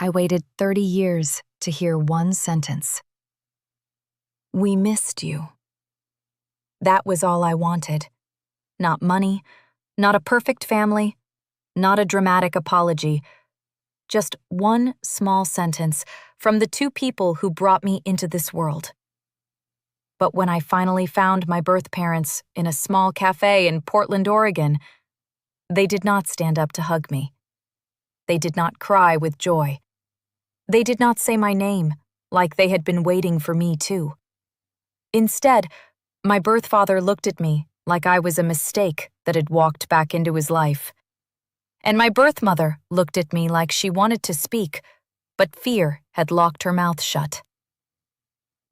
I waited 30 years to hear one sentence. We missed you. That was all I wanted. Not money, not a perfect family, not a dramatic apology. Just one small sentence from the two people who brought me into this world. But when I finally found my birth parents in a small cafe in Portland, Oregon, they did not stand up to hug me. They did not cry with joy. They did not say my name, like they had been waiting for me too. Instead, my birth father looked at me like I was a mistake that had walked back into his life. And my birth mother looked at me like she wanted to speak, but fear had locked her mouth shut.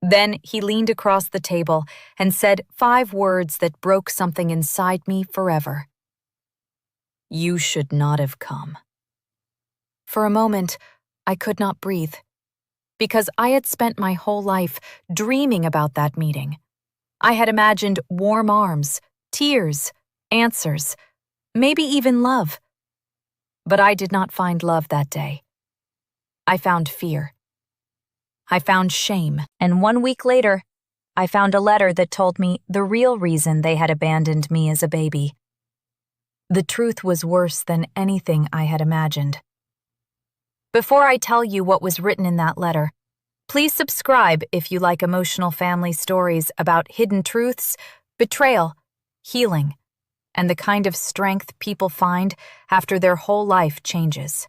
Then he leaned across the table and said 5 words that broke something inside me forever. You should not have come. For a moment, I could not breathe, because I had spent my whole life dreaming about that meeting. I had imagined warm arms, tears, answers, maybe even love. But I did not find love that day. I found fear. I found shame. And 1 week later, I found a letter that told me the real reason they had abandoned me as a baby. The truth was worse than anything I had imagined. Before I tell you what was written in that letter, please subscribe if you like emotional family stories about hidden truths, betrayal, healing, and the kind of strength people find after their whole life changes.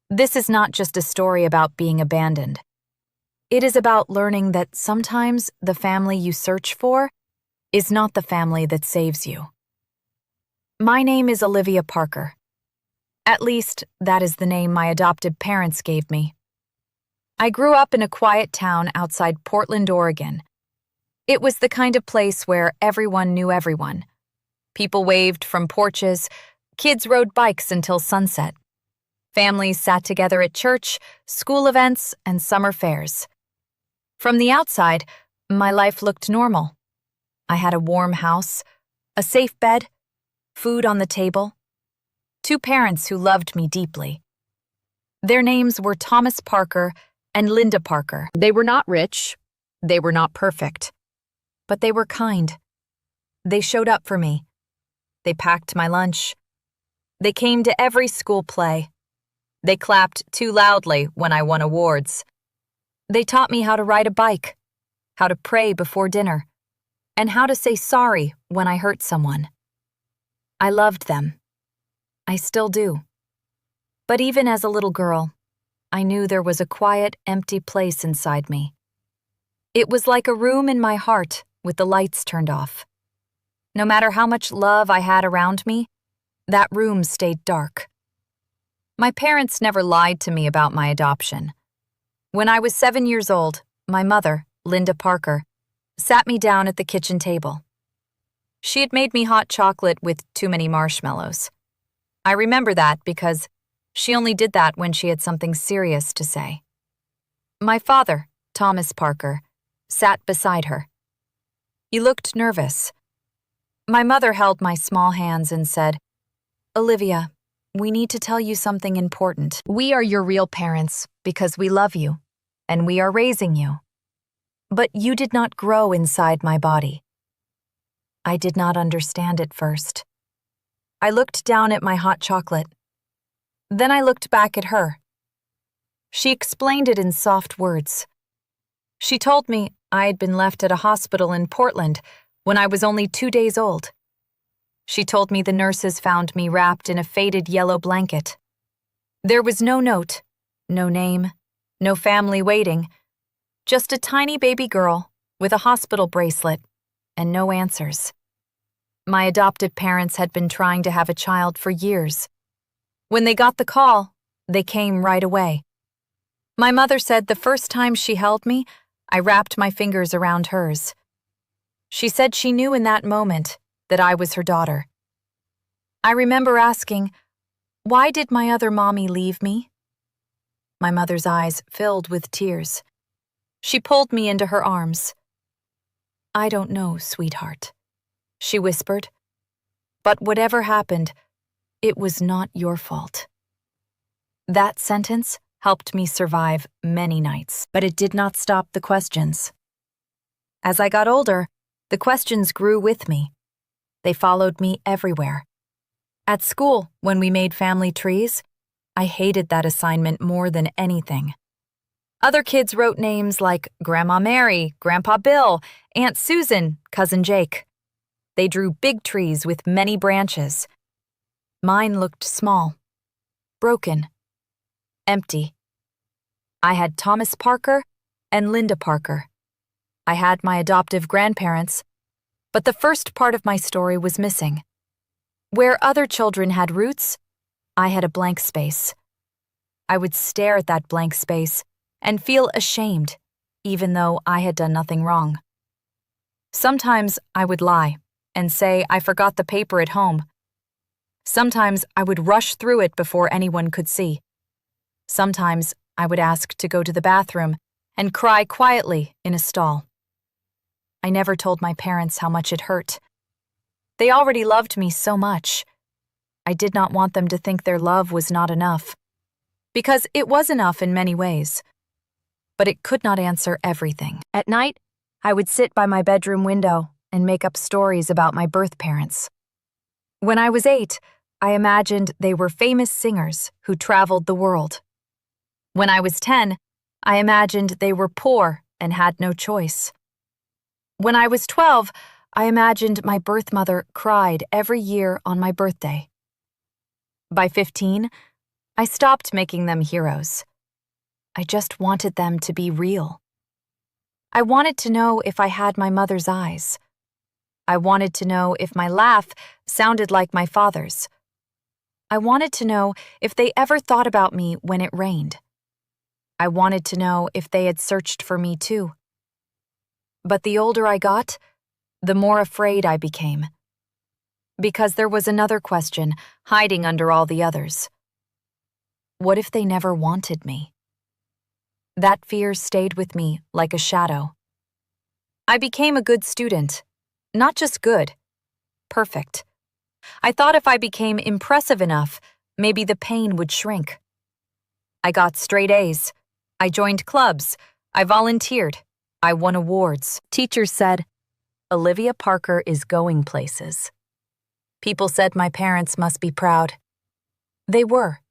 This is not just a story about being abandoned. It is about learning that sometimes the family you search for is not the family that saves you. My name is Olivia Parker. At least, that is the name my adoptive parents gave me. I grew up in a quiet town outside Portland, Oregon. It was the kind of place where everyone knew everyone. People waved from porches, kids rode bikes until sunset. Families sat together at church, school events, and summer fairs. From the outside, my life looked normal. I had a warm house, a safe bed, food on the table, 2 parents who loved me deeply. Their names were Thomas Parker and Linda Parker. They were not rich, they were not perfect, but they were kind. They showed up for me. They packed my lunch. They came to every school play. They clapped too loudly when I won awards. They taught me how to ride a bike, how to pray before dinner, and how to say sorry when I hurt someone. I loved them. I still do. But even as a little girl, I knew there was a quiet, empty place inside me. It was like a room in my heart with the lights turned off. No matter how much love I had around me, that room stayed dark. My parents never lied to me about my adoption. When I was 7 years old, my mother, Linda Parker, sat me down at the kitchen table. She had made me hot chocolate with too many marshmallows. I remember that because she only did that when she had something serious to say. My father, Thomas Parker, sat beside her. He looked nervous. My mother held my small hands and said, Olivia, we need to tell you something important. We are your real parents because we love you, and we are raising you. But you did not grow inside my body. I did not understand at first. I looked down at my hot chocolate. Then I looked back at her. She explained it in soft words. She told me I had been left at a hospital in Portland when I was only 2 days old. She told me the nurses found me wrapped in a faded yellow blanket. There was no note, no name, no family waiting, just a tiny baby girl with a hospital bracelet and no answers. My adoptive parents had been trying to have a child for years. When they got the call, they came right away. My mother said the first time she held me, I wrapped my fingers around hers. She said she knew in that moment that I was her daughter. I remember asking, why did my other mommy leave me? My mother's eyes filled with tears. She pulled me into her arms. I don't know, sweetheart, she whispered. But whatever happened, it was not your fault. That sentence helped me survive many nights, but it did not stop the questions. As I got older, the questions grew with me. They followed me everywhere. At school, when we made family trees, I hated that assignment more than anything. Other kids wrote names like Grandma Mary, Grandpa Bill, Aunt Susan, Cousin Jake. They drew big trees with many branches. Mine looked small, broken, empty. I had Thomas Parker and Linda Parker. I had my adoptive grandparents, but the first part of my story was missing. Where other children had roots, I had a blank space. I would stare at that blank space and feel ashamed, even though I had done nothing wrong. Sometimes I would lie and say I forgot the paper at home. Sometimes I would rush through it before anyone could see. Sometimes I would ask to go to the bathroom and cry quietly in a stall. I never told my parents how much it hurt. They already loved me so much. I did not want them to think their love was not enough, because it was enough in many ways. But it could not answer everything. At night, I would sit by my bedroom window and make up stories about my birth parents. When I was 8, I imagined they were famous singers who traveled the world. When I was 10, I imagined they were poor and had no choice. When I was 12, I imagined my birth mother cried every year on my birthday. By 15, I stopped making them heroes. I just wanted them to be real. I wanted to know if I had my mother's eyes. I wanted to know if my laugh sounded like my father's. I wanted to know if they ever thought about me when it rained. I wanted to know if they had searched for me too. But the older I got, the more afraid I became. Because there was another question hiding under all the others. What if they never wanted me? That fear stayed with me like a shadow. I became a good student. Not just good, perfect. I thought if I became impressive enough, maybe the pain would shrink. I got straight A's. I joined clubs. I volunteered. I won awards. Teachers said, "Olivia Parker is going places." People said my parents must be proud. They were.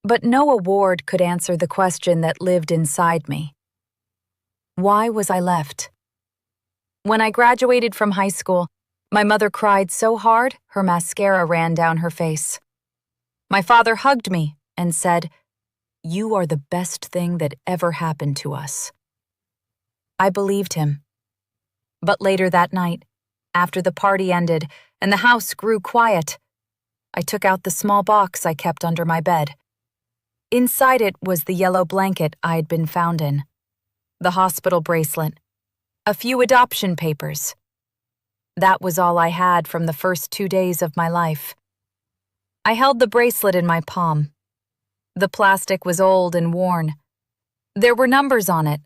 But no award could answer the question that lived inside me. Why was I left? When I graduated from high school, my mother cried so hard her mascara ran down her face. My father hugged me and said, "You are the best thing that ever happened to us." I believed him. But later that night, after the party ended and the house grew quiet, I took out the small box I kept under my bed. Inside it was the yellow blanket I had been found in, the hospital bracelet, a few adoption papers. That was all I had from the first 2 days of my life. I held the bracelet in my palm. The plastic was old and worn. There were numbers on it,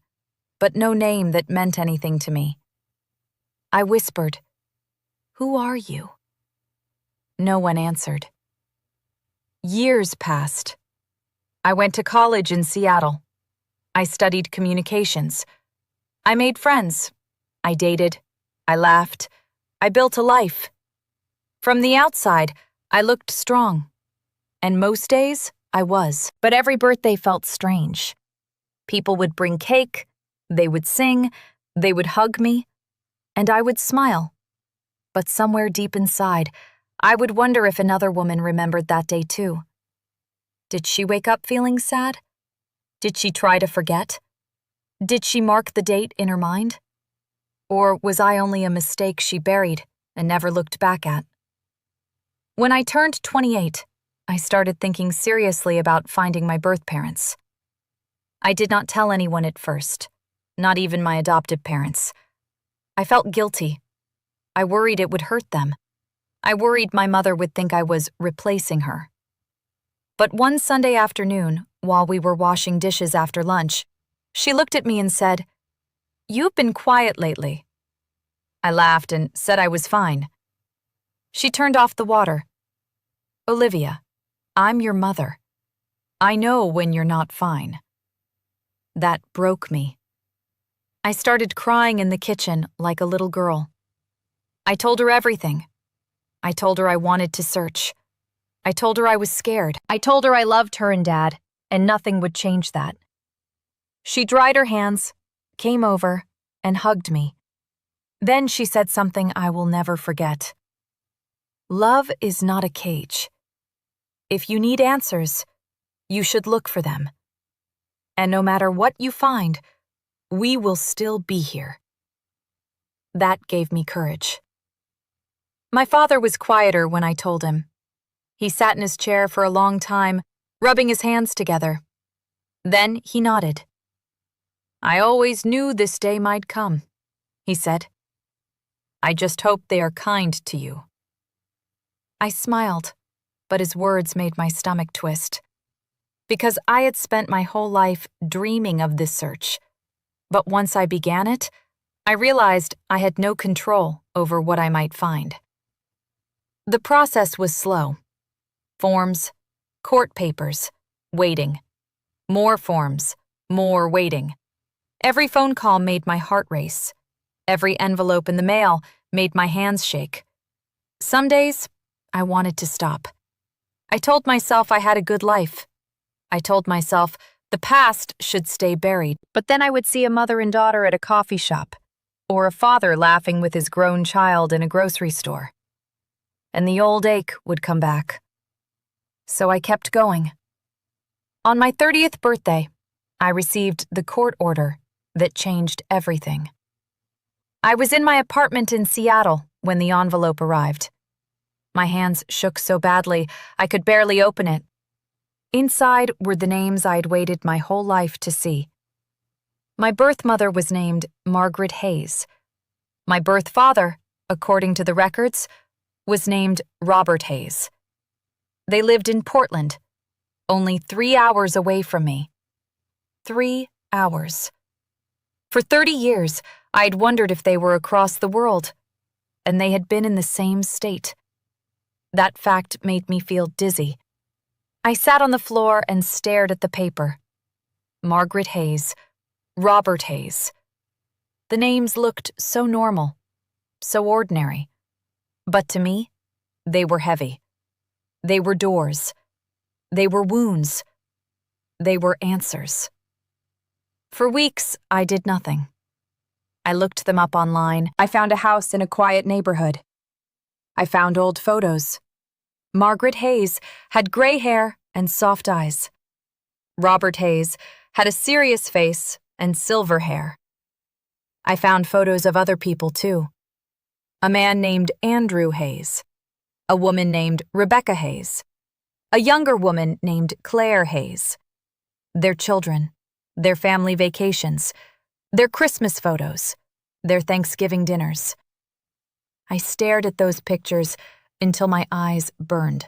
but no name that meant anything to me. I whispered, "Who are you?" No one answered. Years passed. I went to college in Seattle. I studied communications. I made friends. I dated. I laughed. I built a life. From the outside, I looked strong. And most days, I was. But every birthday felt strange. People would bring cake, they would sing, they would hug me, and I would smile. But somewhere deep inside, I would wonder if another woman remembered that day too. Did she wake up feeling sad? Did she try to forget? Did she mark the date in her mind? Or was I only a mistake she buried and never looked back at? When I turned 28, I started thinking seriously about finding my birth parents. I did not tell anyone at first, not even my adoptive parents. I felt guilty. I worried it would hurt them. I worried my mother would think I was replacing her. But one Sunday afternoon, while we were washing dishes after lunch, she looked at me and said, "You've been quiet lately." I laughed and said I was fine. She turned off the water. "Olivia, I'm your mother. I know when you're not fine. That broke me. I started crying in the kitchen like a little girl. I told her everything. I told her I wanted to search. I told her I was scared. I told her I loved her and Dad, and nothing would change that. She dried her hands, came over, and hugged me. Then she said something I will never forget. Love is not a cage. If you need answers, you should look for them. And no matter what you find, we will still be here. That gave me courage. My father was quieter when I told him. He sat in his chair for a long time, rubbing his hands together. Then he nodded. I always knew this day might come, he said. I just hope they are kind to you. I smiled, but his words made my stomach twist. Because I had spent my whole life dreaming of this search. But once I began it, I realized I had no control over what I might find. The process was slow. Forms, court papers, waiting. More forms, more waiting. Every phone call made my heart race. Every envelope in the mail made my hands shake. Some days, I wanted to stop. I told myself I had a good life. I told myself the past should stay buried. But then I would see a mother and daughter at a coffee shop, or a father laughing with his grown child in a grocery store. And the old ache would come back. So I kept going. On my 30th birthday, I received the court order that changed everything. I was in my apartment in Seattle when the envelope arrived. My hands shook so badly I could barely open it. Inside were the names I'd waited my whole life to see. My birth mother was named Margaret Hayes. My birth father, according to the records, was named Robert Hayes. They lived in Portland, only 3 hours away from me. 3 hours. For 30 years, I'd wondered if they were across the world, and they had been in the same state. That fact made me feel dizzy. I sat on the floor and stared at the paper. Margaret Hayes, Robert Hayes. The names looked so normal, so ordinary. But to me, they were heavy. They were doors. They were wounds. They were answers. For weeks, I did nothing. I looked them up online. I found a house in a quiet neighborhood. I found old photos. Margaret Hayes had gray hair and soft eyes. Robert Hayes had a serious face and silver hair. I found photos of other people, too. A man named Andrew Hayes. A woman named Rebecca Hayes. A younger woman named Claire Hayes. Their children, their family vacations, their Christmas photos, their Thanksgiving dinners. I stared at those pictures until my eyes burned.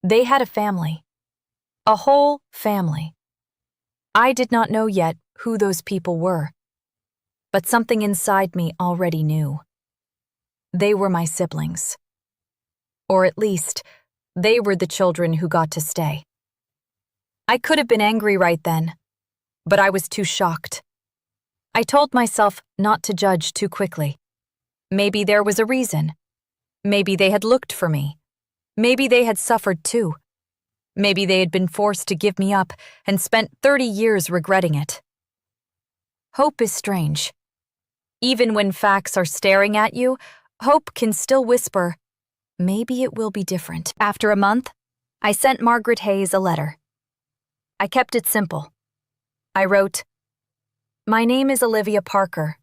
They had a family. A whole family. I did not know yet who those people were, but something inside me already knew. They were my siblings. Or at least, they were the children who got to stay. I could have been angry right then, but I was too shocked. I told myself not to judge too quickly. Maybe there was a reason. Maybe they had looked for me. Maybe they had suffered too. Maybe they had been forced to give me up and spent 30 years regretting it. Hope is strange. Even when facts are staring at you, hope can still whisper, maybe it will be different. After a month, I sent Margaret Hayes a letter. I kept it simple. I wrote, "My name is Olivia Parker.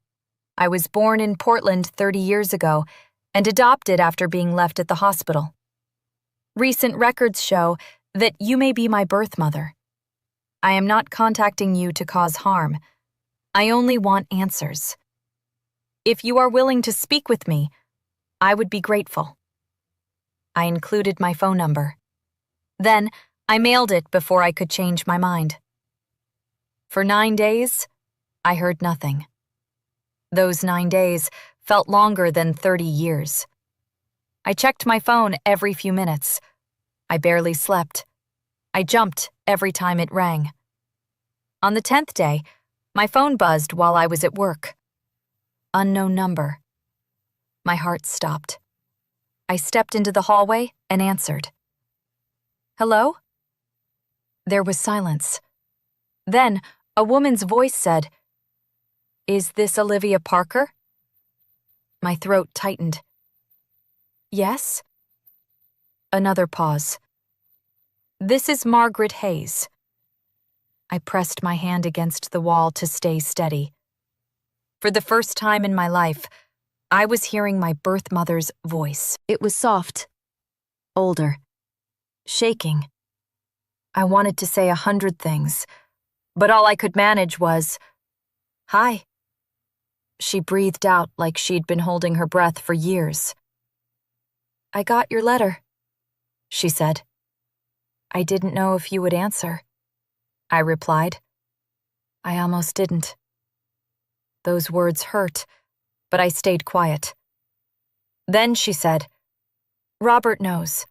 I was born in Portland 30 years ago and adopted after being left at the hospital. Recent records show that you may be my birth mother. I am not contacting you to cause harm. I only want answers. If you are willing to speak with me, I would be grateful." I included my phone number. Then, I mailed it before I could change my mind. For 9 days, I heard nothing. Those 9 days felt longer than 30 years. I checked my phone every few minutes. I barely slept. I jumped every time it rang. On the 10th day, my phone buzzed while I was at work. Unknown number. My heart stopped. I stepped into the hallway and answered. Hello? There was silence. Then, a woman's voice said, Is this Olivia Parker? My throat tightened. Yes? Another pause. This is Margaret Hayes. I pressed my hand against the wall to stay steady. For the first time in my life, I was hearing my birth mother's voice. It was soft, older, shaking. I wanted to say 100 things, but all I could manage was, Hi. She breathed out like she'd been holding her breath for years. I got your letter, she said. I didn't know if you would answer, I replied. I almost didn't. Those words hurt, but I stayed quiet. Then she said, Robert knows.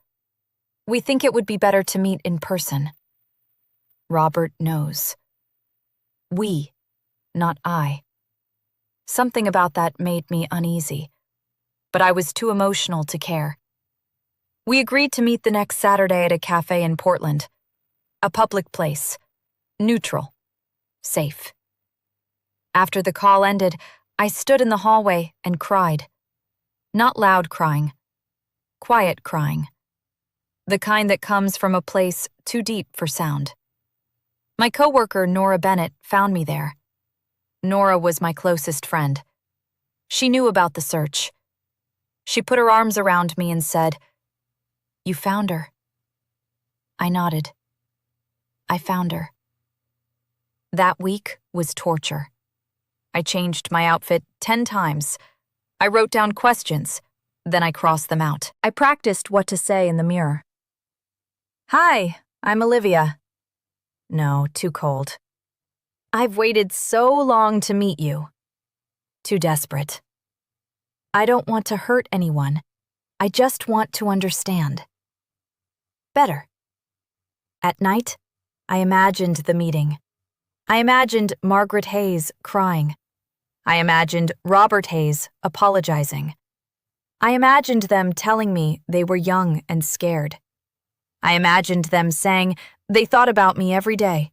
We think it would be better to meet in person. Robert knows. We, not I. Something about that made me uneasy, but I was too emotional to care. We agreed to meet the next Saturday at a cafe in Portland. A public place. Neutral. Safe. After the call ended, I stood in the hallway and cried. Not loud crying. Quiet crying. The kind that comes from a place too deep for sound. My coworker, Nora Bennett, found me there. Nora was my closest friend. She knew about the search. She put her arms around me and said, You found her. I nodded. I found her. That week was torture. I changed my outfit 10 times. I wrote down questions, then I crossed them out. I practiced what to say in the mirror. Hi, I'm Olivia. No, too cold. I've waited so long to meet you. Too desperate. I don't want to hurt anyone. I just want to understand. Better. At night, I imagined the meeting. I imagined Margaret Hayes crying. I imagined Robert Hayes apologizing. I imagined them telling me they were young and scared. I imagined them saying they thought about me every day.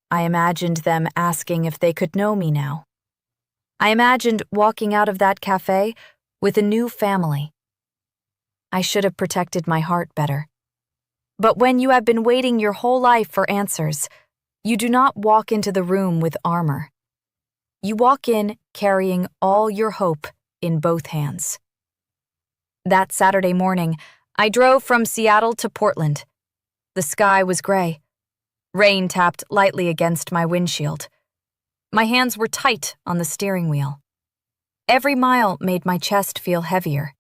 I imagined them asking if they could know me now. I imagined walking out of that cafe with a new family. I should have protected my heart better. But when you have been waiting your whole life for answers, you do not walk into the room with armor. You walk in carrying all your hope in both hands. That Saturday morning, I drove from Seattle to Portland. The sky was gray. Rain tapped lightly against my windshield. My hands were tight on the steering wheel. Every mile made my chest feel heavier.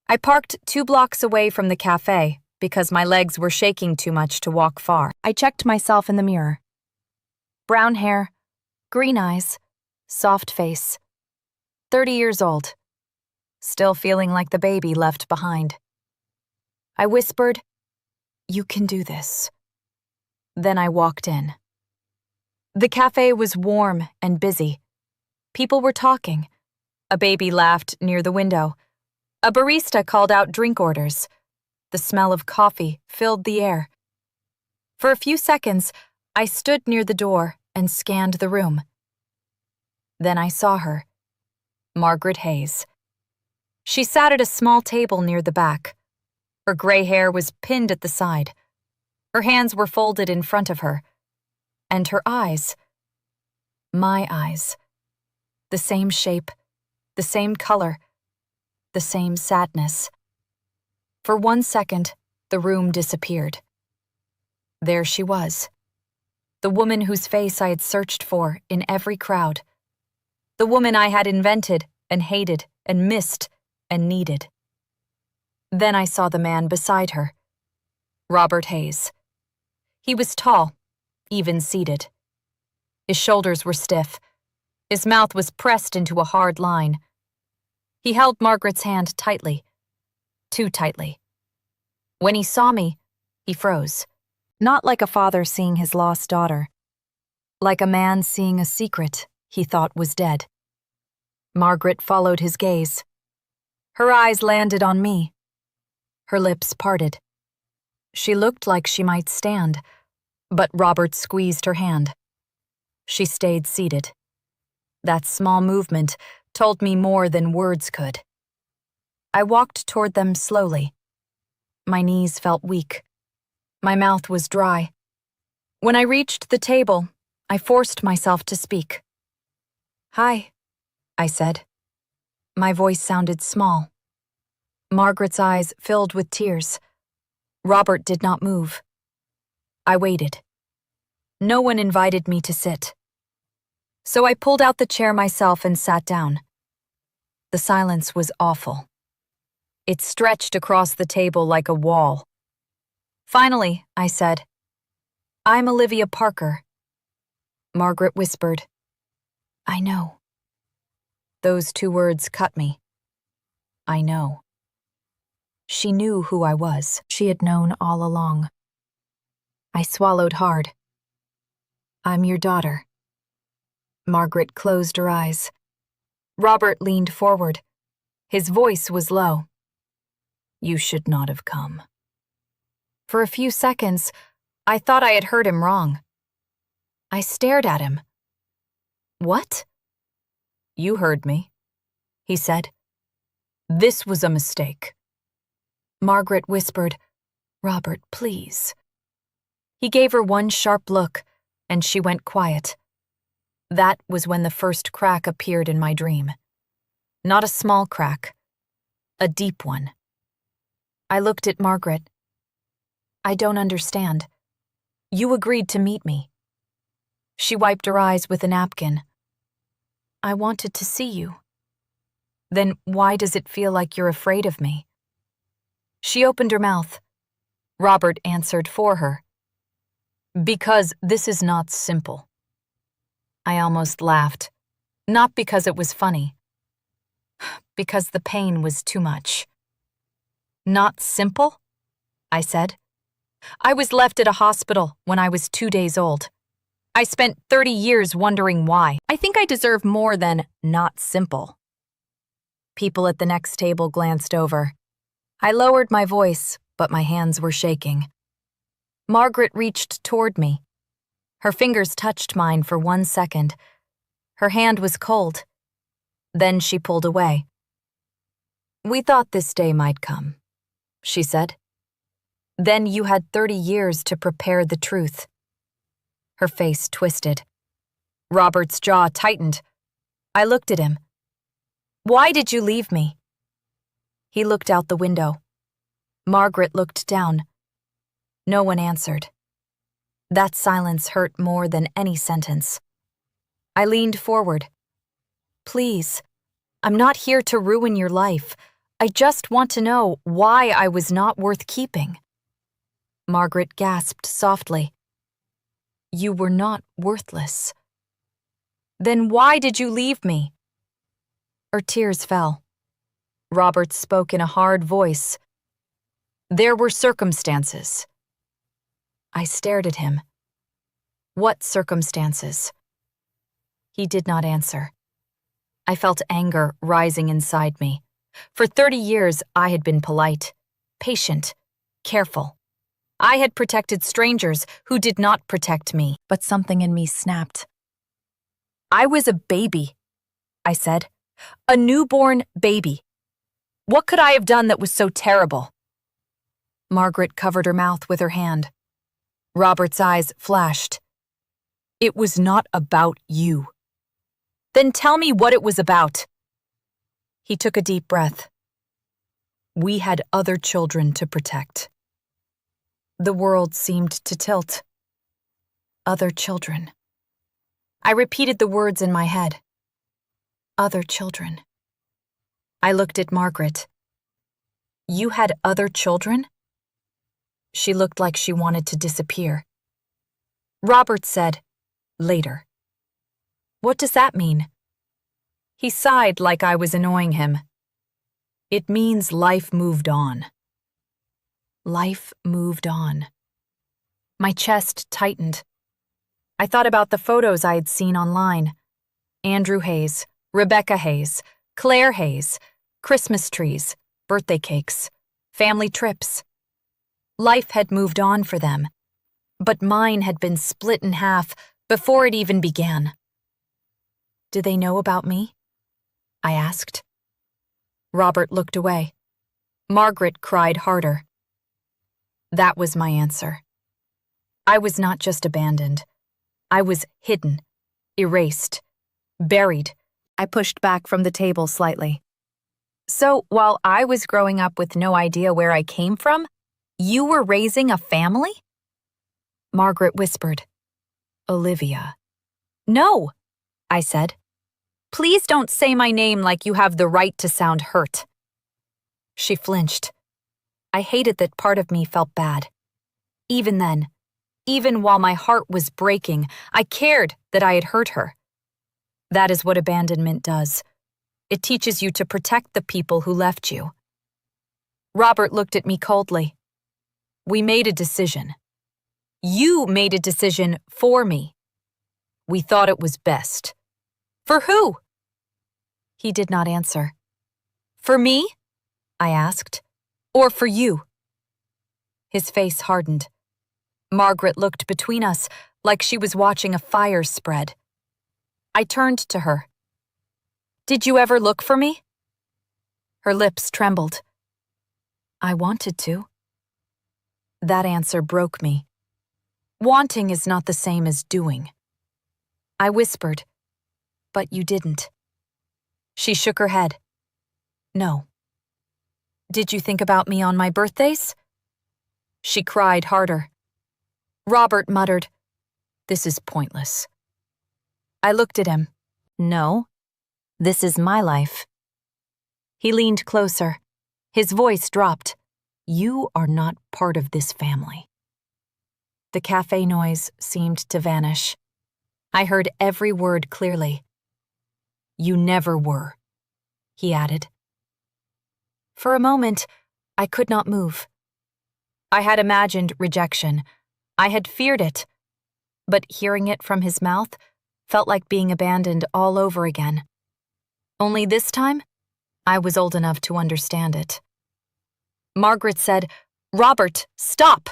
I parked 2 blocks away from the cafe because my legs were shaking too much to walk far. I checked myself in the mirror. Brown hair, green eyes, soft face. 30 years old. Still feeling like the baby left behind. I whispered, You can do this. Then I walked in. The cafe was warm and busy. People were talking. A baby laughed near the window. A barista called out drink orders. The smell of coffee filled the air. For a few seconds, I stood near the door and scanned the room. Then I saw her, Margaret Hayes. She sat at a small table near the back. Her gray hair was pinned at the side. Her hands were folded in front of her. And her eyes, my eyes, the same shape, the same color, the same sadness. For 1 second, the room disappeared. There she was, the woman whose face I had searched for in every crowd, the woman I had invented and hated and missed and needed. Then I saw the man beside her, Robert Hayes. He was tall, even-seated. His shoulders were stiff. His mouth was pressed into a hard line. He held Margaret's hand tightly, too tightly. When he saw me, he froze. Not like a father seeing his lost daughter. Like a man seeing a secret he thought was dead. Margaret followed his gaze. Her eyes landed on me. Her lips parted. She looked like she might stand, but Robert squeezed her hand. She stayed seated. That small movement told me more than words could. I walked toward them slowly. My knees felt weak. My mouth was dry. When I reached the table, I forced myself to speak. "Hi," I said. My voice sounded small. Margaret's eyes filled with tears. Robert did not move. I waited. No one invited me to sit. So I pulled out the chair myself and sat down. The silence was awful. It stretched across the table like a wall. Finally, I said, "I'm Olivia Parker." Margaret whispered, "I know." Those two words cut me. I know. She knew who I was. She had known all along. I swallowed hard. "I'm your daughter." Margaret closed her eyes. Robert leaned forward. His voice was low. "You should not have come." For a few seconds, I thought I had heard him wrong. I stared at him. "What?" "You heard me," he said. "This was a mistake." Margaret whispered, "Robert, please." He gave her one sharp look, and she went quiet. That was when the first crack appeared in my dream. Not a small crack, a deep one. I looked at Margaret. "I don't understand. You agreed to meet me." She wiped her eyes with a napkin. "I wanted to see you." "Then why does it feel like you're afraid of me?" She opened her mouth. Robert answered for her. "Because this is not simple." I almost laughed. Not because it was funny. Because the pain was too much. "Not simple?" I said. "I was left at a hospital when I was 2 days old. I spent 30 years wondering why. I think I deserve more than not simple." People at the next table glanced over. I lowered my voice, but my hands were shaking. Margaret reached toward me. Her fingers touched mine for 1 second. Her hand was cold. Then she pulled away. "We thought this day might come," she said. "Then you had 30 years to prepare the truth." Her face twisted. Robert's jaw tightened. I looked at him. "Why did you leave me?" He looked out the window. Margaret looked down. No one answered. That silence hurt more than any sentence. I leaned forward. "Please, I'm not here to ruin your life. I just want to know why I was not worth keeping." Margaret gasped softly. "You were not worthless." "Then why did you leave me?" Her tears fell. Robert spoke in a hard voice. "There were circumstances." I stared at him. "What circumstances?" He did not answer. I felt anger rising inside me. For 30 years, I had been polite, patient, careful. I had protected strangers who did not protect me, but something in me snapped. "I was a baby," I said. "A newborn baby. What could I have done that was so terrible?" Margaret covered her mouth with her hand. Robert's eyes flashed. "It was not about you." "Then tell me what it was about." He took a deep breath. "We had other children to protect." The world seemed to tilt. Other children. I repeated the words in my head. Other children. I looked at Margaret. "You had other children?" She looked like she wanted to disappear. Robert said, "Later." "What does that mean?" He sighed like I was annoying him. "It means life moved on." Life moved on. My chest tightened. I thought about the photos I had seen online. Andrew Hayes, Rebecca Hayes, Claire Hayes, Christmas trees, birthday cakes, family trips. Life had moved on for them, but mine had been split in half before it even began. "Do they know about me?" I asked. Robert looked away. Margaret cried harder. That was my answer. I was not just abandoned. I was hidden, erased, buried. I pushed back from the table slightly. "So, while I was growing up with no idea where I came from, you were raising a family?" Margaret whispered. "Olivia." "No," I said. "Please don't say my name like you have the right to sound hurt." She flinched. I hated that part of me felt bad. Even then, even while my heart was breaking, I cared that I had hurt her. That is what abandonment does. It teaches you to protect the people who left you. Robert looked at me coldly. "We made a decision. You made a decision for me. We thought it was best." "For who?" He did not answer. "For me?" I asked. "Or for you?" His face hardened. Margaret looked between us like she was watching a fire spread. I turned to her. "Did you ever look for me?" Her lips trembled. "I wanted to." That answer broke me. Wanting is not the same as doing. I whispered, "But you didn't." She shook her head. "No." "Did you think about me on my birthdays?" She cried harder. Robert muttered, "This is pointless." I looked at him. "No, this is my life." He leaned closer. His voice dropped. "You are not part of this family." The cafe noise seemed to vanish. I heard every word clearly. "You never were," he added. For a moment, I could not move. I had imagined rejection. I had feared it. But hearing it from his mouth felt like being abandoned all over again. Only this time, I was old enough to understand it. Margaret said, "Robert, stop!"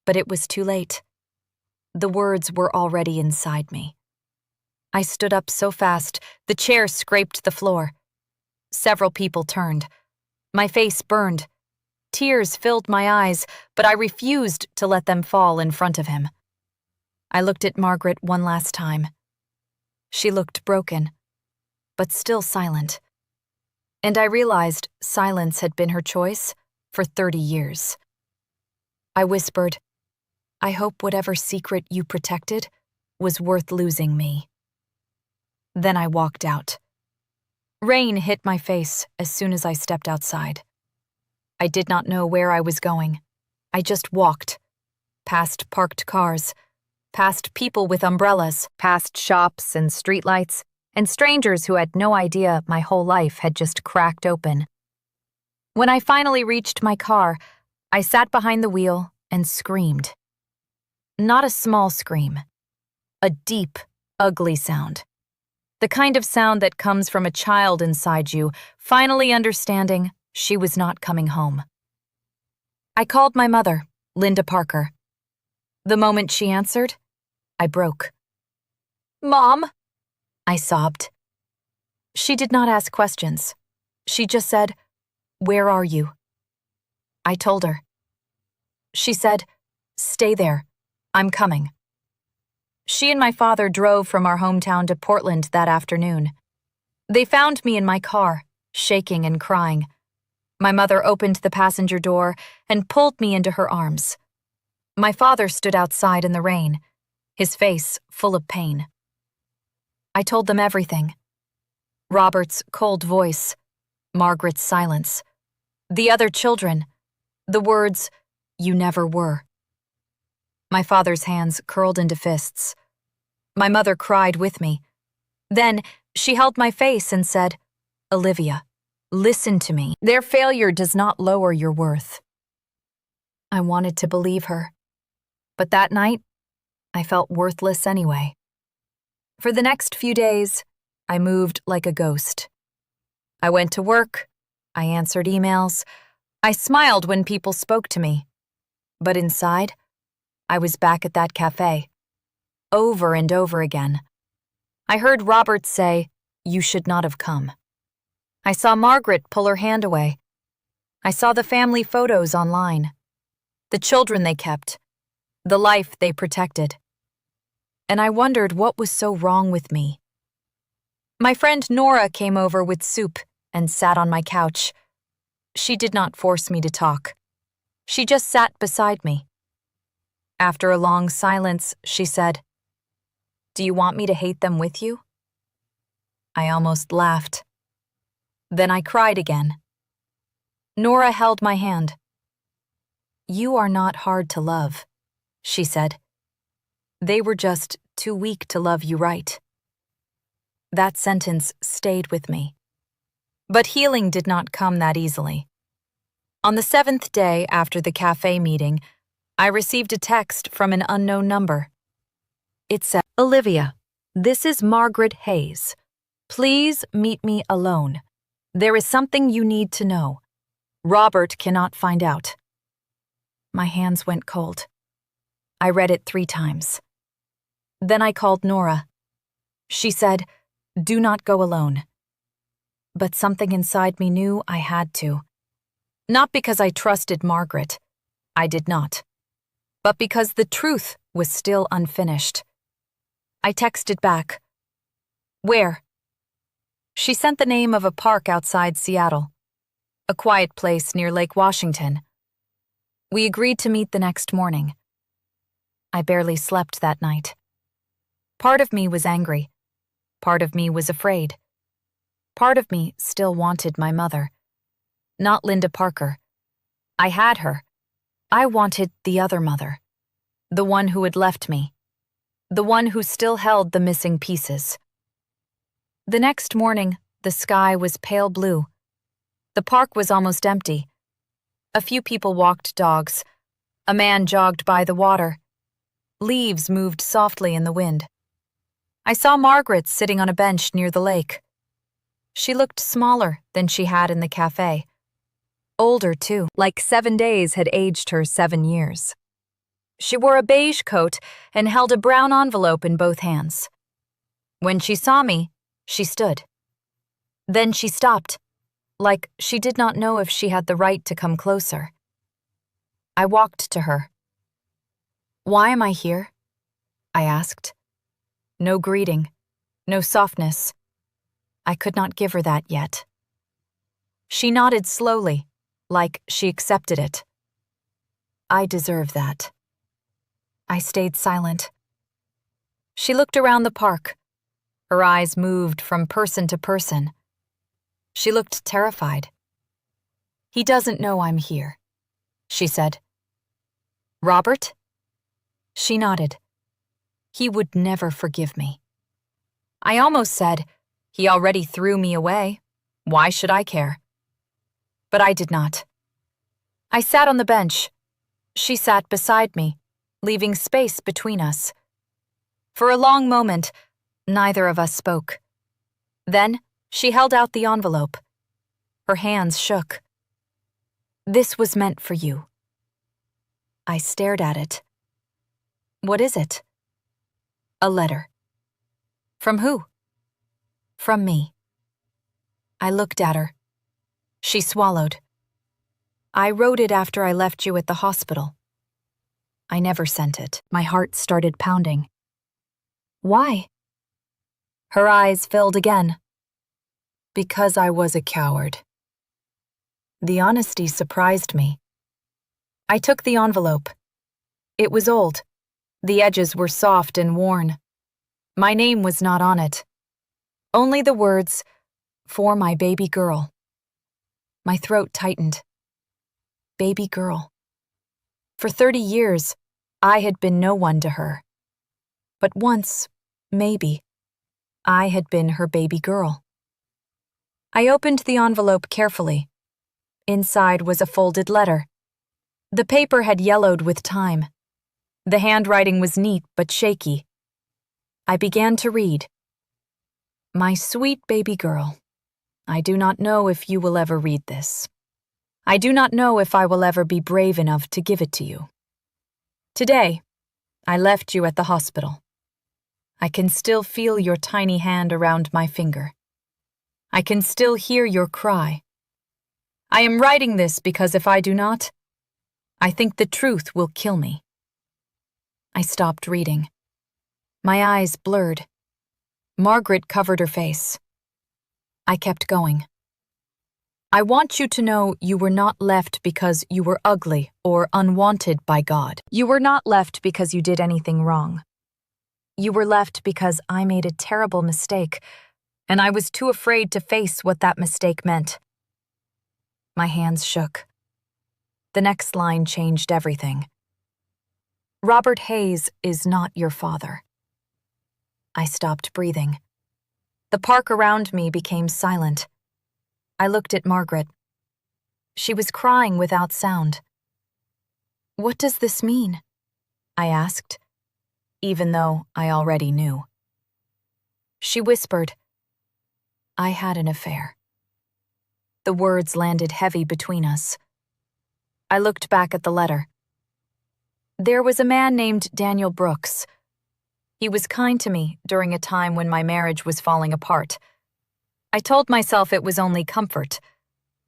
But it was too late. The words were already inside me. I stood up so fast, the chair scraped the floor. Several people turned. My face burned. Tears filled my eyes, but I refused to let them fall in front of him. I looked at Margaret one last time. She looked broken, but still silent. And I realized silence had been her choice for 30 years. I whispered, "I hope whatever secret you protected was worth losing me." Then I walked out. Rain hit my face as soon as I stepped outside. I did not know where I was going. I just walked, past parked cars, past people with umbrellas, past shops and streetlights, and strangers who had no idea my whole life had just cracked open. When I finally reached my car, I sat behind the wheel and screamed. Not a small scream. A deep, ugly sound. The kind of sound that comes from a child inside you, finally understanding she was not coming home. I called my mother, Linda Parker. The moment she answered, I broke. "Mom," I sobbed. She did not ask questions. She just said, "Where are you?" I told her. She said, "Stay there. I'm coming." She and my father drove from our hometown to Portland that afternoon. They found me in my car, shaking and crying. My mother opened the passenger door and pulled me into her arms. My father stood outside in the rain, his face full of pain. I told them everything. Robert's cold voice, Margaret's silence, the other children, the words, "You never were." My father's hands curled into fists. My mother cried with me. Then she held my face and said, "Olivia, listen to me. Their failure does not lower your worth." I wanted to believe her. But that night, I felt worthless anyway. For the next few days, I moved like a ghost. I went to work, I answered emails, I smiled when people spoke to me. But inside, I was back at that cafe, over and over again. I heard Robert say, "You should not have come." I saw Margaret pull her hand away. I saw the family photos online, the children they kept, the life they protected. And I wondered what was so wrong with me. My friend Nora came over with soup and sat on my couch. She did not force me to talk. She just sat beside me. After a long silence, she said, "Do you want me to hate them with you?" I almost laughed. Then I cried again. Nora held my hand. "You are not hard to love," she said. "They were just too weak to love you right." That sentence stayed with me. But healing did not come that easily. On the 7th day after the cafe meeting, I received a text from an unknown number. It said, "Olivia, this is Margaret Hayes. Please meet me alone. There is something you need to know. Robert cannot find out." My hands went cold. I read it 3 times. Then I called Nora. She said, "Do not go alone." But something inside me knew I had to. Not because I trusted Margaret. I did not. But because the truth was still unfinished. I texted back. "Where?" She sent the name of a park outside Seattle, a quiet place near Lake Washington. We agreed to meet the next morning. I barely slept that night. Part of me was angry. Part of me was afraid. Part of me still wanted my mother. Not Linda Parker. I had her. I wanted the other mother. The one who had left me. The one who still held the missing pieces. The next morning, the sky was pale blue. The park was almost empty. A few people walked dogs. A man jogged by the water. Leaves moved softly in the wind. I saw Margaret sitting on a bench near the lake. She looked smaller than she had in the cafe. Older, too, like 7 days had aged her 7 years. She wore a beige coat and held a brown envelope in both hands. When she saw me, she stood. Then she stopped, like she did not know if she had the right to come closer. I walked to her. "Why am I here?" I asked. No greeting, no softness. I could not give her that yet. She nodded slowly, like she accepted it. I deserve that. I stayed silent. She looked around the park. Her eyes moved from person to person. She looked terrified. "He doesn't know I'm here," she said. "Robert?" She nodded. "He would never forgive me." I almost said, "He already threw me away. Why should I care?" But I did not. I sat on the bench. She sat beside me, leaving space between us. For a long moment, neither of us spoke. Then she held out the envelope. Her hands shook. "This was meant for you." I stared at it. "What is it?" "A letter." "From who?" "From me." I looked at her. She swallowed. "I wrote it after I left you at the hospital." I never sent it. My heart started pounding. "Why?" Her eyes filled again. "Because I was a coward." The honesty surprised me. I took the envelope. It was old. The edges were soft and worn. My name was not on it. Only the words, "For my baby girl." My throat tightened. Baby girl. For 30 years, I had been no one to her. But once, maybe, I had been her baby girl. I opened the envelope carefully. Inside was a folded letter. The paper had yellowed with time. The handwriting was neat but shaky. I began to read. My sweet baby girl, I do not know if you will ever read this. I do not know if I will ever be brave enough to give it to you. Today, I left you at the hospital. I can still feel your tiny hand around my finger. I can still hear your cry. I am writing this because if I do not, I think the truth will kill me. I stopped reading. My eyes blurred. Margaret covered her face. I kept going. I want you to know you were not left because you were ugly or unwanted by God. You were not left because you did anything wrong. You were left because I made a terrible mistake, and I was too afraid to face what that mistake meant. My hands shook. The next line changed everything. Robert Hayes is not your father. I stopped breathing. The park around me became silent. I looked at Margaret. She was crying without sound. What does this mean? I asked, even though I already knew. She whispered, I had an affair. The words landed heavy between us. I looked back at the letter. There was a man named Daniel Brooks. He was kind to me during a time when my marriage was falling apart. I told myself it was only comfort.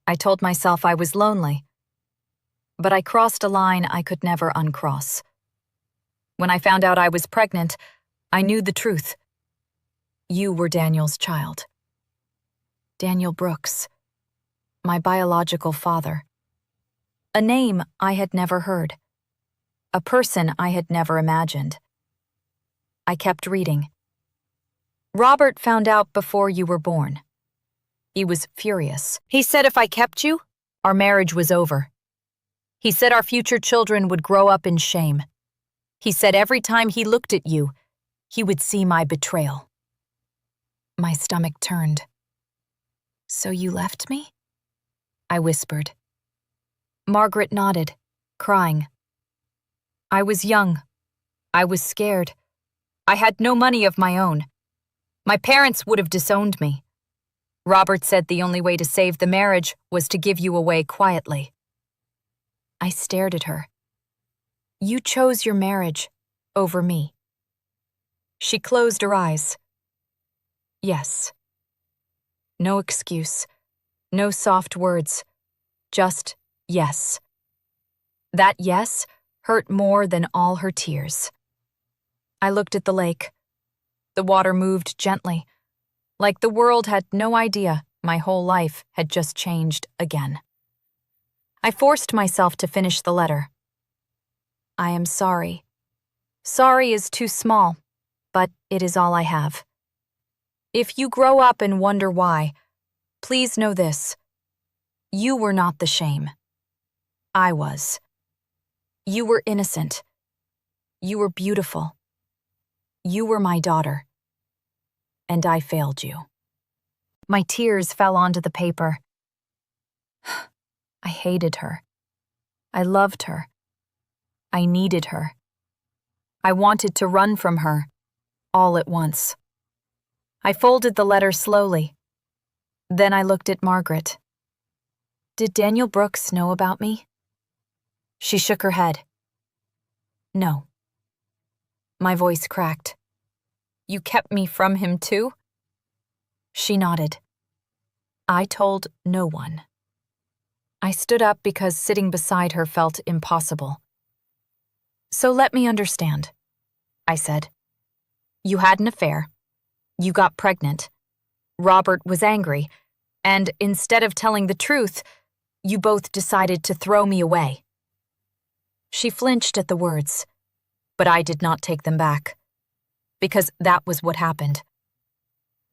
I told myself I was lonely. But I crossed a line I could never uncross. When I found out I was pregnant, I knew the truth. You were Daniel's child. Daniel Brooks, my biological father. A name I had never heard. A person I had never imagined. I kept reading. Robert found out before you were born. He was furious. He said if I kept you, our marriage was over. He said our future children would grow up in shame. He said every time he looked at you, he would see my betrayal. My stomach turned. So you left me? I whispered. Margaret nodded, crying. I was young. I was scared. I had no money of my own. My parents would have disowned me. Robert said the only way to save the marriage was to give you away quietly. I stared at her. You chose your marriage over me. She closed her eyes. Yes. No excuse. No soft words. Just yes. That yes hurt more than all her tears. I looked at the lake. The water moved gently, like the world had no idea my whole life had just changed again. I forced myself to finish the letter. I am sorry. Sorry is too small, but it is all I have. If you grow up and wonder why, please know this. You were not the shame. I was. You were innocent. You were beautiful. You were my daughter. And I failed you. My tears fell onto the paper. I hated her. I loved her. I needed her. I wanted to run from her, all at once. I folded the letter slowly. Then I looked at Margaret. Did Daniel Brooks know about me? She shook her head. No. My voice cracked. You kept me from him too? She nodded. I told no one. I stood up because sitting beside her felt impossible. So let me understand, I said. You had an affair. You got pregnant. Robert was angry, and instead of telling the truth, you both decided to throw me away. She flinched at the words, but I did not take them back, because that was what happened.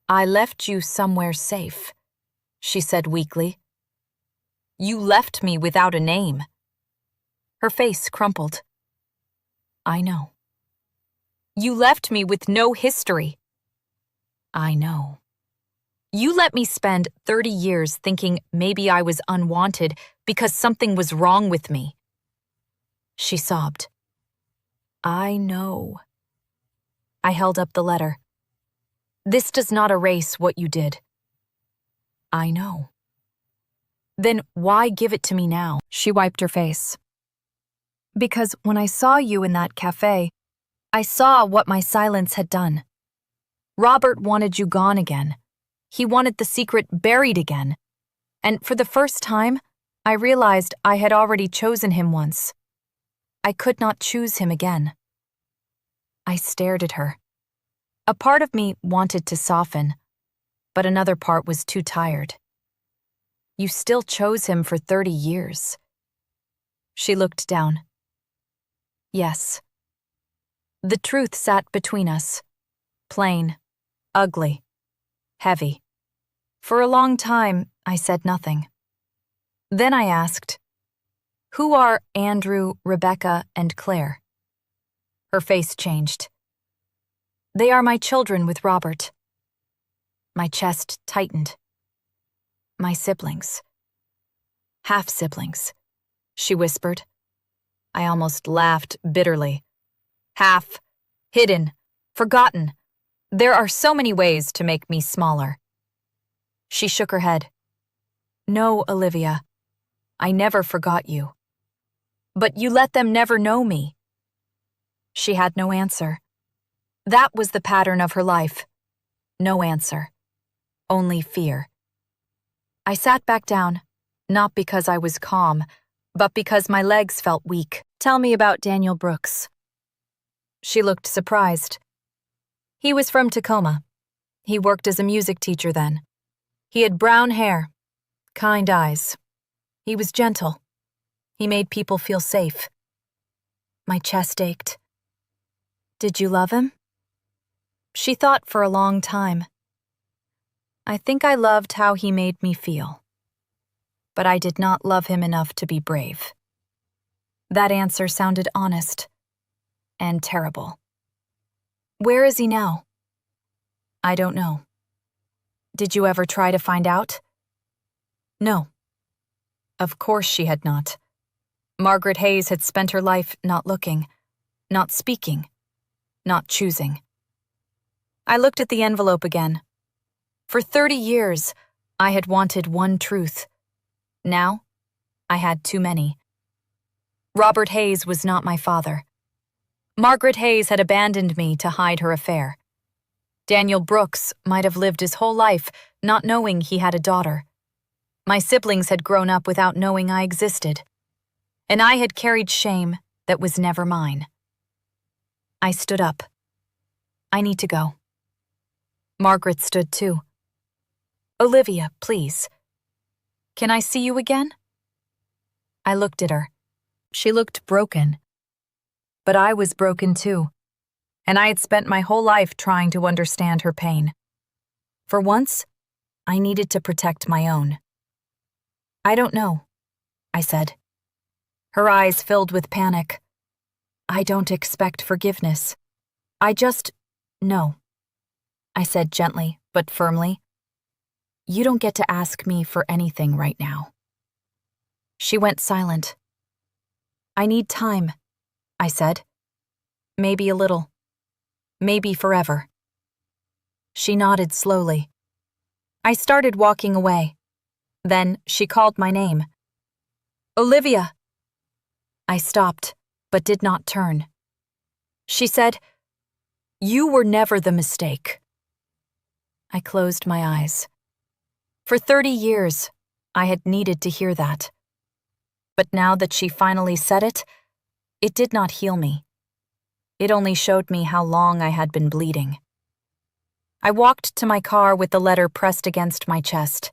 I left you somewhere safe, she said weakly. You left me without a name. Her face crumpled. I know. You left me with no history. I know. You let me spend 30 years thinking maybe I was unwanted because something was wrong with me. She sobbed. I know. I held up the letter. This does not erase what you did. I know. Then why give it to me now? She wiped her face. Because when I saw you in that cafe, I saw what my silence had done. Robert wanted you gone again. He wanted the secret buried again. And for the first time, I realized I had already chosen him once. I could not choose him again. I stared at her. A part of me wanted to soften, but another part was too tired. You still chose him for 30 years. She looked down. Yes. The truth sat between us. Plain, ugly, heavy. For a long time, I said nothing. Then I asked, "Who are Andrew, Rebecca, and Claire?" Her face changed. "They are my children with Robert." My chest tightened. My siblings. Half-siblings, she whispered. I almost laughed bitterly. Half, hidden, forgotten. There are so many ways to make me smaller. She shook her head. No, Olivia, I never forgot you. But you let them never know me. She had no answer. That was the pattern of her life. No answer. Only fear. I sat back down, not because I was calm, but because my legs felt weak. Tell me about Daniel Brooks. She looked surprised. He was from Tacoma. He worked as a music teacher then. He had brown hair, kind eyes. He was gentle. He made people feel safe. My chest ached. Did you love him? She thought for a long time. I think I loved how he made me feel. But I did not love him enough to be brave. That answer sounded honest and terrible. Where is he now? I don't know. Did you ever try to find out? No. Of course she had not. Margaret Hayes had spent her life not looking, not speaking, not choosing. I looked at the envelope again. For 30 years, I had wanted one truth. Now, I had too many. Robert Hayes was not my father. Margaret Hayes had abandoned me to hide her affair. Daniel Brooks might have lived his whole life not knowing he had a daughter. My siblings had grown up without knowing I existed. And I had carried shame that was never mine. I stood up. I need to go. Margaret stood too. Olivia, please. Can I see you again? I looked at her. She looked broken. But I was broken too, and I had spent my whole life trying to understand her pain. For once, I needed to protect my own. I don't know, I said. Her eyes filled with panic. I don't expect forgiveness. I just know, I said gently but firmly. You don't get to ask me for anything right now. She went silent. I need time, I said. Maybe a little. Maybe forever. She nodded slowly. I started walking away. Then she called my name. Olivia! I stopped, but did not turn. She said, You were never the mistake. I closed my eyes. For 30 years, I had needed to hear that. But now that she finally said it did not heal me. It only showed me how long I had been bleeding. I walked to my car with the letter pressed against my chest.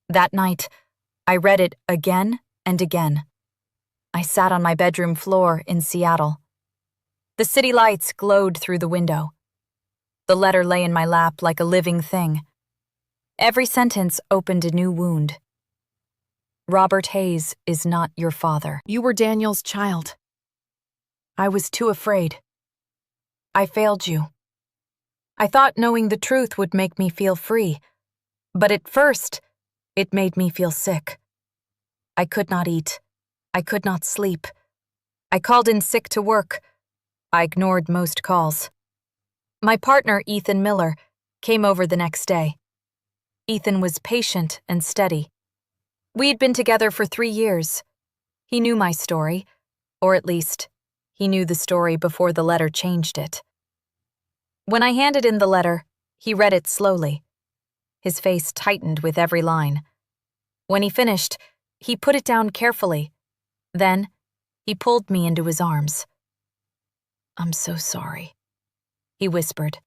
That night, I read it again and again. I sat on my bedroom floor in Seattle. The city lights glowed through the window. The letter lay in my lap like a living thing. Every sentence opened a new wound. Robert Hayes is not your father. You were Daniel's child. I was too afraid. I failed you. I thought knowing the truth would make me feel free, but at first, it made me feel sick. I could not eat. I could not sleep. I called in sick to work. I ignored most calls. My partner, Ethan Miller, came over the next day. Ethan was patient and steady. We had been together for 3 years. He knew my story, or at least, he knew the story before the letter changed it. When I handed in the letter, he read it slowly. His face tightened with every line. When he finished, he put it down carefully. Then, he pulled me into his arms. "I'm so sorry," he whispered.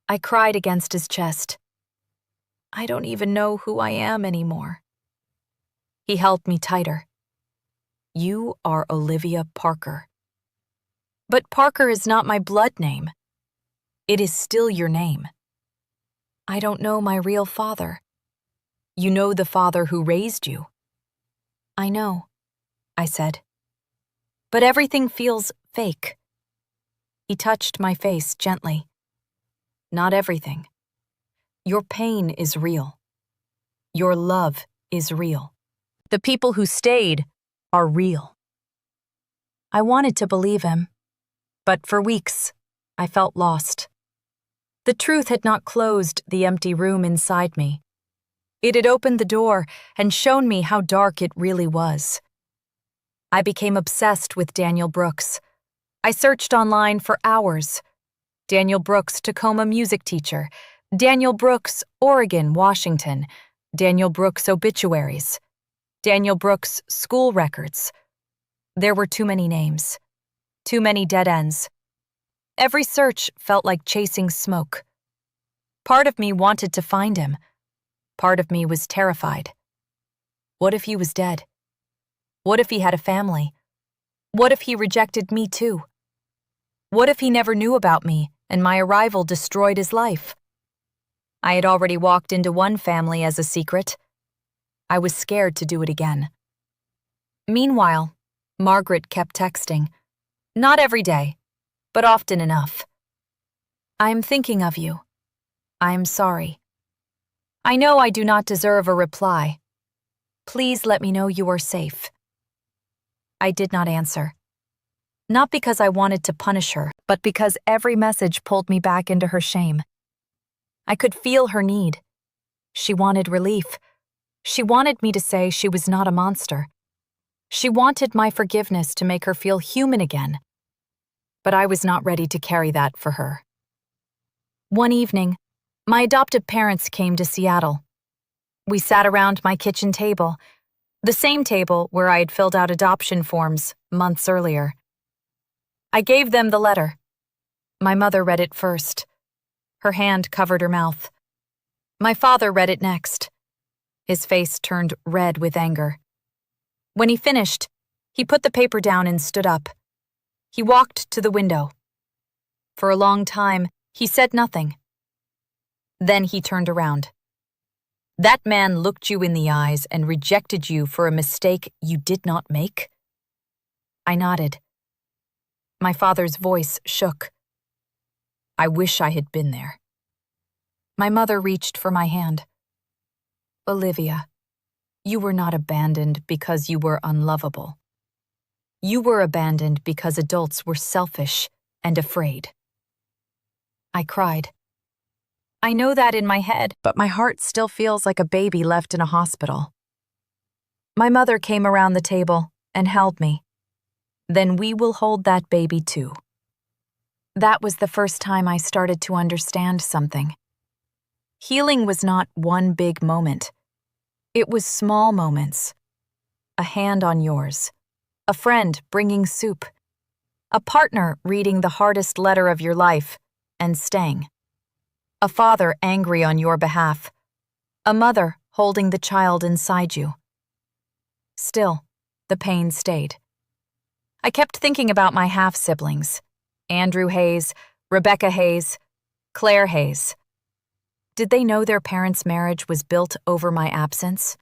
I cried against his chest. "I don't even know who I am anymore." He held me tighter. "You are Olivia Parker." "But Parker is not my blood name." "It is still your name." "I don't know my real father." "You know the father who raised you." "I know," I said. "But everything feels fake." He touched my face gently. "Not everything. Your pain is real. Your love is real. The people who stayed are real." I wanted to believe him, but for weeks, I felt lost. The truth had not closed the empty room inside me. It had opened the door and shown me how dark it really was. I became obsessed with Daniel Brooks. I searched online for hours. Daniel Brooks, Tacoma music teacher. Daniel Brooks, Oregon, Washington. Daniel Brooks obituaries. Daniel Brooks school records. There were too many names. Too many dead ends. Every search felt like chasing smoke. Part of me wanted to find him. Part of me was terrified. What if he was dead? What if he had a family? What if he rejected me too? What if he never knew about me and my arrival destroyed his life? I had already walked into one family as a secret. I was scared to do it again. Meanwhile, Margaret kept texting. Not every day, but often enough. "I am thinking of you. I am sorry. I know I do not deserve a reply. Please let me know you are safe." I did not answer. Not because I wanted to punish her, but because every message pulled me back into her shame. I could feel her need. She wanted relief. She wanted me to say she was not a monster. She wanted my forgiveness to make her feel human again. But I was not ready to carry that for her. One evening, my adoptive parents came to Seattle. We sat around my kitchen table, the same table where I had filled out adoption forms months earlier. I gave them the letter. My mother read it first. Her hand covered her mouth. My father read it next. His face turned red with anger. When he finished, he put the paper down and stood up. He walked to the window. For a long time, he said nothing. Then he turned around. "That man looked you in the eyes and rejected you for a mistake you did not make?" I nodded. My father's voice shook. "I wish I had been there." My mother reached for my hand. "Olivia, you were not abandoned because you were unlovable. You were abandoned because adults were selfish and afraid." I cried. I know that in my head, but my heart still feels like a baby left in a hospital. My mother came around the table and held me. "Then we will hold that baby too." That was the first time I started to understand something. Healing was not one big moment. It was small moments. A hand on yours. A friend bringing soup. A partner reading the hardest letter of your life and staying. A father angry on your behalf. A mother holding the child inside you. Still, the pain stayed. I kept thinking about my half-siblings, Andrew Hayes, Rebecca Hayes, Claire Hayes. Did they know their parents' marriage was built over my absence?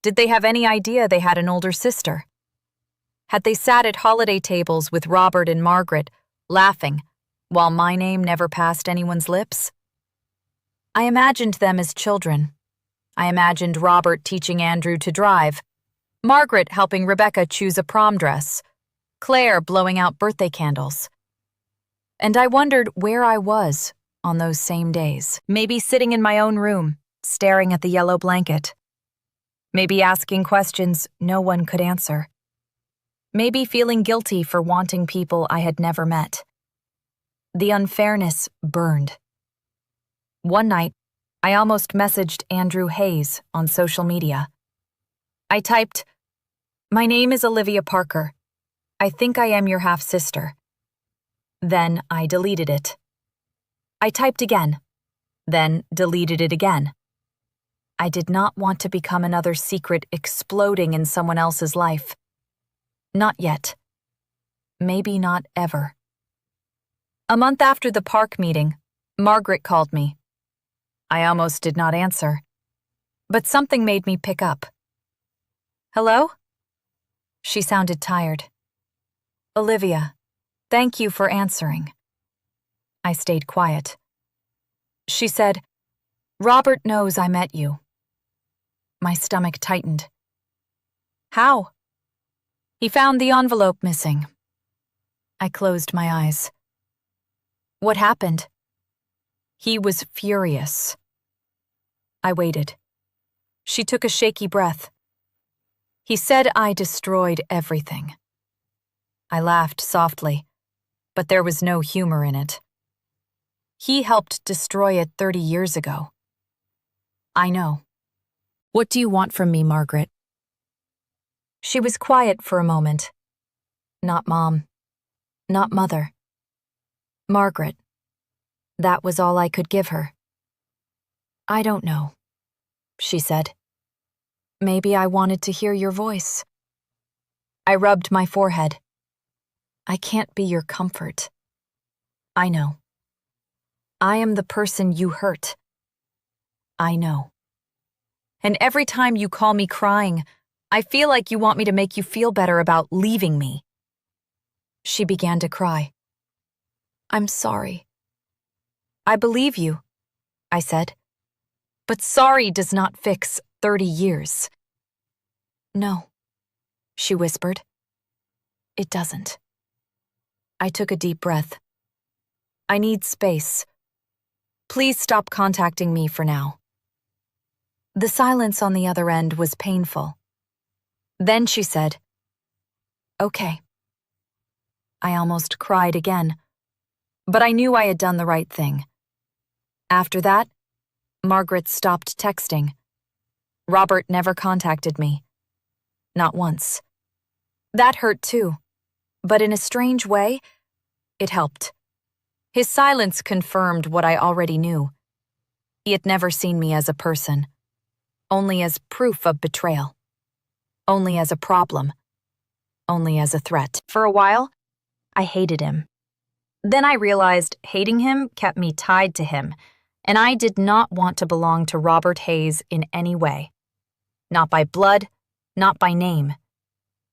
Did they have any idea they had an older sister? Had they sat at holiday tables with Robert and Margaret, laughing, while my name never passed anyone's lips? I imagined them as children. I imagined Robert teaching Andrew to drive, Margaret helping Rebecca choose a prom dress, Claire blowing out birthday candles, And I wondered where I was on those same days. Maybe sitting in my own room, staring at the yellow blanket. Maybe asking questions no one could answer. Maybe feeling guilty for wanting people I had never met. The unfairness burned. One night, I almost messaged Andrew Hayes on social media. I typed, "My name is Olivia Parker. I think I am your half-sister." Then I deleted it. I typed again, then deleted it again. I did not want to become another secret exploding in someone else's life. Not yet. Maybe not ever. A month after the park meeting, Margaret called me. I almost did not answer, but something made me pick up. "Hello?" She sounded tired. "Olivia, thank you for answering." I stayed quiet. She said, "Robert knows I met you." My stomach tightened. "How?" "He found the envelope missing." I closed my eyes. "What happened?" "He was furious." I waited. She took a shaky breath. "He said I destroyed everything." I laughed softly, but there was no humor in it. "He helped destroy it 30 years ago." "I know. What do you want from me, Margaret?" She was quiet for a moment. Not Mom. Not Mother. Margaret. That was all I could give her. "I don't know," she said. "Maybe I wanted to hear your voice." I rubbed my forehead. "I can't be your comfort." "I know." "I am the person you hurt." "I know. And every time you call me crying, I feel like you want me to make you feel better about leaving me." She began to cry. "I'm sorry." "I believe you," I said. "But sorry does not fix 30 years. "No," she whispered. "It doesn't." I took a deep breath. "I need space. Please stop contacting me for now." The silence on the other end was painful. Then she said, "Okay." I almost cried again, but I knew I had done the right thing. After that, Margaret stopped texting. Robert never contacted me. Not once. That hurt too, but in a strange way, it helped. His silence confirmed what I already knew. He had never seen me as a person, only as proof of betrayal, only as a problem, only as a threat. For a while, I hated him. Then I realized hating him kept me tied to him, and I did not want to belong to Robert Hayes in any way. Not by blood, not by name,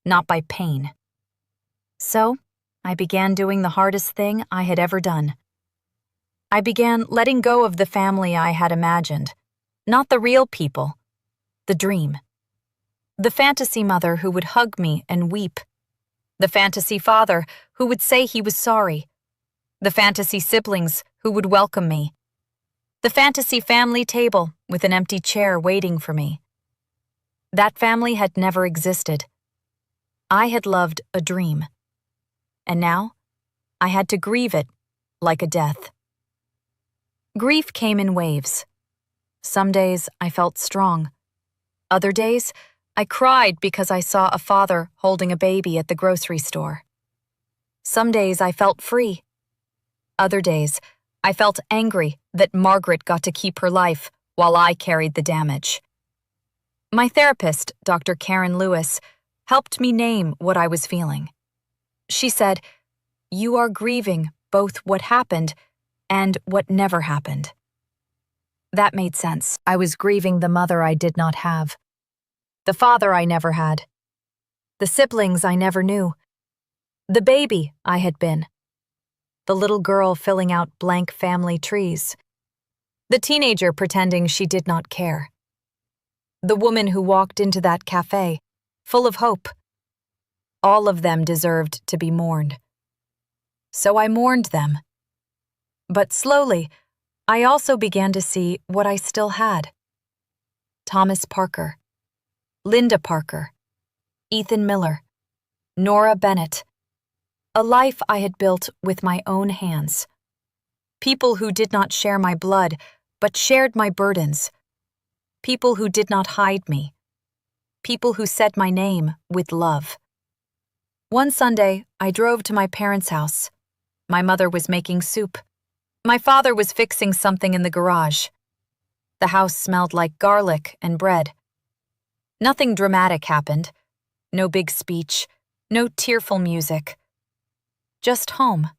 not by pain. So, I began doing the hardest thing I had ever done. I began letting go of the family I had imagined, not the real people, the dream. The fantasy mother who would hug me and weep. The fantasy father who would say he was sorry. The fantasy siblings who would welcome me. The fantasy family table with an empty chair waiting for me. That family had never existed. I had loved a dream. And now, I had to grieve it like a death. Grief came in waves. Some days I felt strong. Other days, I cried because I saw a father holding a baby at the grocery store. Some days I felt free. Other days, I felt angry that Margaret got to keep her life while I carried the damage. My therapist, Dr. Karen Lewis, helped me name what I was feeling. She said, "You are grieving both what happened and what never happened." That made sense. I was grieving the mother I did not have, the father I never had, the siblings I never knew, the baby I had been, the little girl filling out blank family trees, the teenager pretending she did not care, the woman who walked into that cafe, full of hope. All of them deserved to be mourned. So I mourned them But slowly, I also began to see what I still had. Thomas Parker, Linda Parker, Ethan Miller, Nora Bennett. A life I had built with my own hands. People who did not share my blood, but shared my burdens. People who did not hide me. People who said my name with love. One Sunday, I drove to my parents' house. My mother was making soup. My father was fixing something in the garage. The house smelled like garlic and bread. Nothing dramatic happened. No big speech. No tearful music. Just home.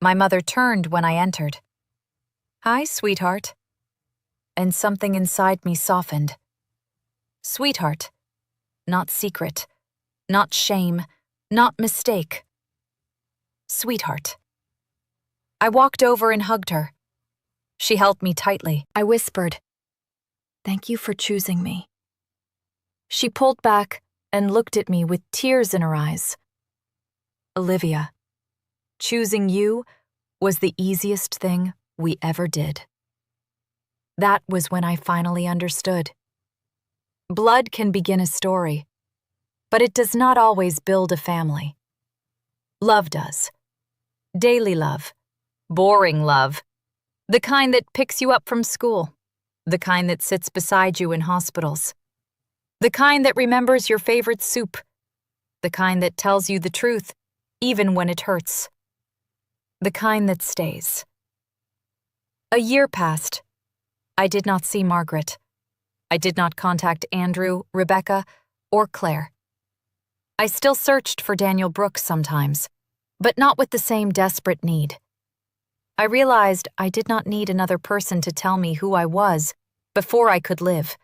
My mother turned when I entered. "Hi, sweetheart." And something inside me softened. Sweetheart. Not secret. Not shame. Not mistake. Sweetheart. I walked over and hugged her. She held me tightly. I whispered, "Thank you for choosing me." She pulled back and looked at me with tears in her eyes. "Olivia, choosing you was the easiest thing we ever did." That was when I finally understood. Blood can begin a story, but it does not always build a family. Love does. Daily love. Boring love. The kind that picks you up from school. The kind that sits beside you in hospitals. The kind that remembers your favorite soup. The kind that tells you the truth, even when it hurts. The kind that stays. A year passed. I did not see Margaret. I did not contact Andrew, Rebecca, or Claire. I still searched for Daniel Brooks sometimes, but not with the same desperate need. I realized I did not need another person to tell me who I was before I could live.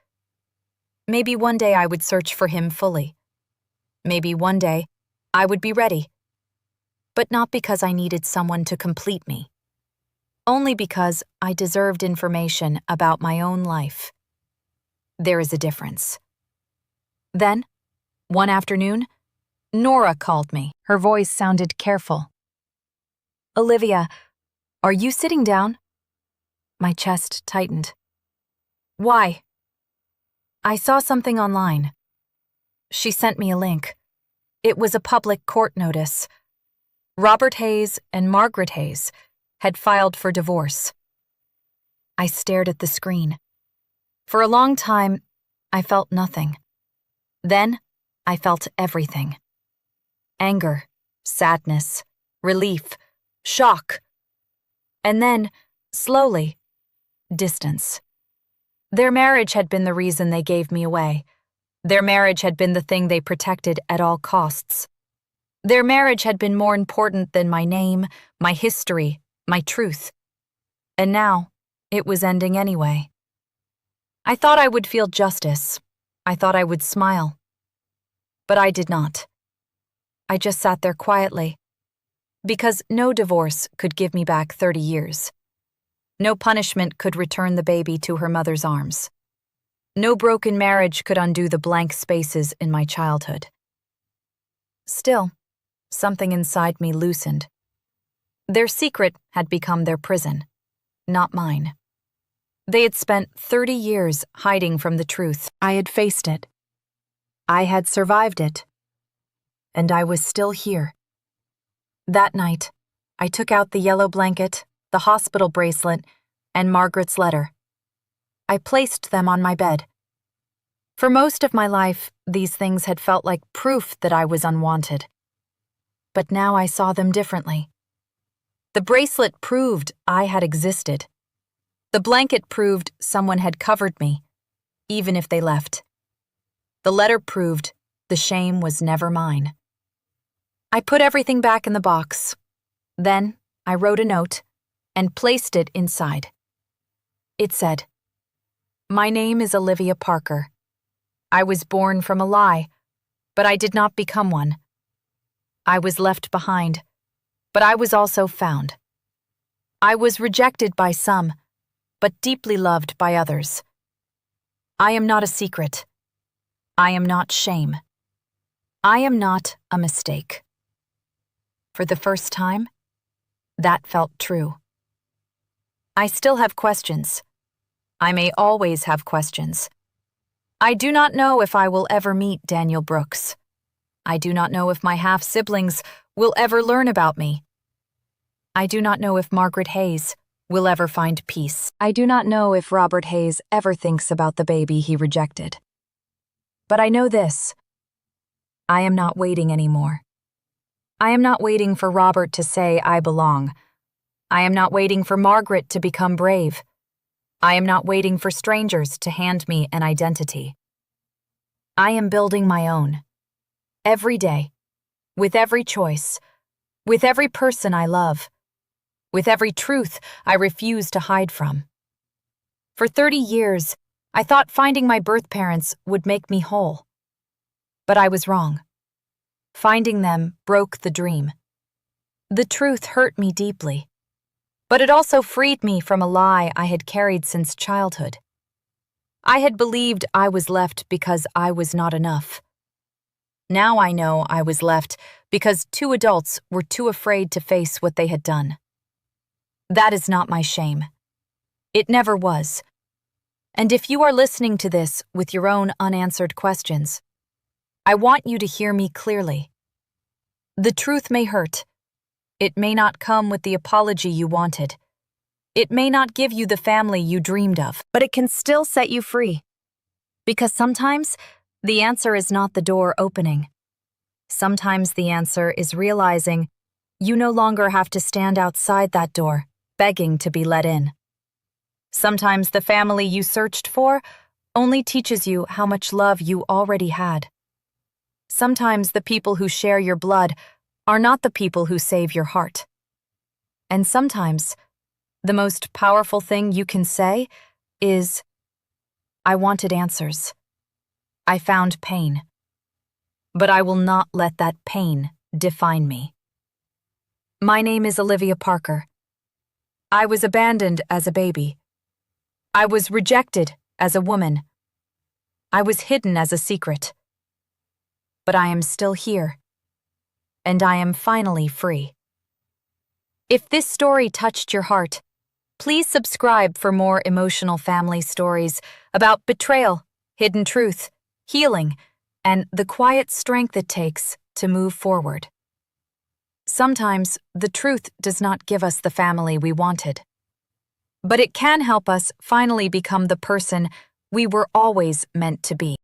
Maybe one day I would search for him fully. Maybe one day I would be ready. But not because I needed someone to complete me. Only because I deserved information about my own life. There is a difference. Then, one afternoon, Nora called me. Her voice sounded careful. "Olivia, are you sitting down?" My chest tightened. "Why?" "I saw something online." She sent me a link. It was a public court notice. Robert Hayes and Margaret Hayes had filed for divorce. I stared at the screen. For a long time, I felt nothing. Then, I felt everything. Anger, sadness, relief, shock. And then, slowly, distance. Their marriage had been the reason they gave me away. Their marriage had been the thing they protected at all costs. Their marriage had been more important than my name, my history, my truth. And now, it was ending anyway. I thought I would feel justice. I thought I would smile. But I did not. I just sat there quietly. Because no divorce could give me back 30 years. No punishment could return the baby to her mother's arms. No broken marriage could undo the blank spaces in my childhood. Still, something inside me loosened. Their secret had become their prison, not mine. They had spent 30 years hiding from the truth. I had faced it. I had survived it. And I was still here. That night, I took out the yellow blanket, the hospital bracelet, and Margaret's letter. I placed them on my bed. For most of my life, these things had felt like proof that I was unwanted. But now I saw them differently. The bracelet proved I had existed. The blanket proved someone had covered me, even if they left. The letter proved the shame was never mine. I put everything back in the box. Then I wrote a note and placed it inside. It said, "My name is Olivia Parker. I was born from a lie, but I did not become one. I was left behind, but I was also found. I was rejected by some, but deeply loved by others. I am not a secret. I am not shame. I am not a mistake." For the first time, that felt true. I still have questions. I may always have questions. I do not know if I will ever meet Daniel Brooks. I do not know if my half-siblings will ever learn about me. I do not know if Margaret Hayes will ever find peace. I do not know if Robert Hayes ever thinks about the baby he rejected. But I know this. I am not waiting anymore. I am not waiting for Robert to say I belong. I am not waiting for Margaret to become brave. I am not waiting for strangers to hand me an identity. I am building my own. Every day, with every choice, with every person I love, with every truth I refuse to hide from. For 30 years, I thought finding my birth parents would make me whole. But I was wrong. Finding them broke the dream. The truth hurt me deeply, but it also freed me from a lie I had carried since childhood. I had believed I was left because I was not enough. Now I know I was left because 2 adults were too afraid to face what they had done. That is not my shame. It never was. And if you are listening to this with your own unanswered questions, I want you to hear me clearly. The truth may hurt. It may not come with the apology you wanted. It may not give you the family you dreamed of, but it can still set you free. Because sometimes the answer is not the door opening. Sometimes the answer is realizing you no longer have to stand outside that door, begging to be let in. Sometimes the family you searched for only teaches you how much love you already had. Sometimes the people who share your blood are not the people who save your heart. And sometimes the most powerful thing you can say is, I wanted answers. I found pain. But I will not let that pain define me. My name is Olivia Parker. I was abandoned as a baby. I was rejected as a woman. I was hidden as a secret. But I am still here. And I am finally free. If this story touched your heart, please subscribe for more emotional family stories about betrayal, hidden truth, healing, and the quiet strength it takes to move forward. Sometimes the truth does not give us the family we wanted, but it can help us finally become the person we were always meant to be.